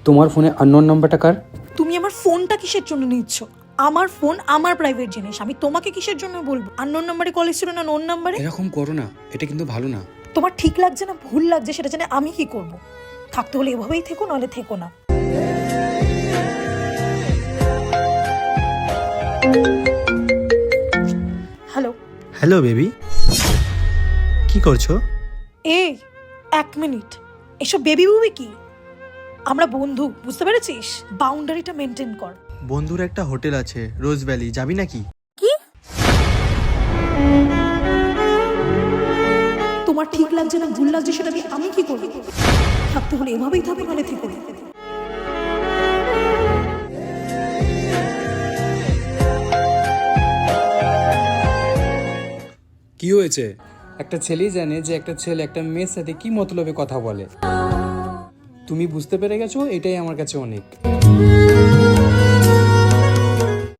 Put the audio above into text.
তোমার ফোনে আননোন নাম্বারটা কার? তুমি আমার ফোনটা কিসের জন্য নিচ্ছ? আমার ফোন আমার প্রাইভেট জিনিস, আমি তোমাকে কিসের জন্য বলবো? আননোন নাম্বারে কল এসেছিল না নোন নাম্বারে? এরকম করো না, এটা কিন্তু ভালো না। তোমার ঠিক লাগছে না ভুল লাগছে সেটা জানে আমি কি করব? থাকতে হলে এভাবেই থেকো, নাহলে থেকো না। হ্যালো। হ্যালো বেবি, কি করছো? এই 1 মিনিট, এসব বেবি বুবি কি? আমরা বন্ধু, বুঝতে পেরেছিস? বাউন্ডারিটা মেনটেন কর। বন্ধুর একটা হোটেল আছে রোজ ভ্যালি, যাবি নাকি? কি? তোমার ঠিক লাগছে না ভুল লাগছে সেটা দিয়ে আমি কি করব? থাকতে হলে এভাবেই থাকো, নাহলে থেকো না। কি হয়েছে? একটা ছেলেই জানে যে একটা ছেলে একটা মেয়ের সাথে কি মতলবে কথা বলে। তুমি বুঝতে পেরে গেছো, এটাই আমার কাছে অনেক।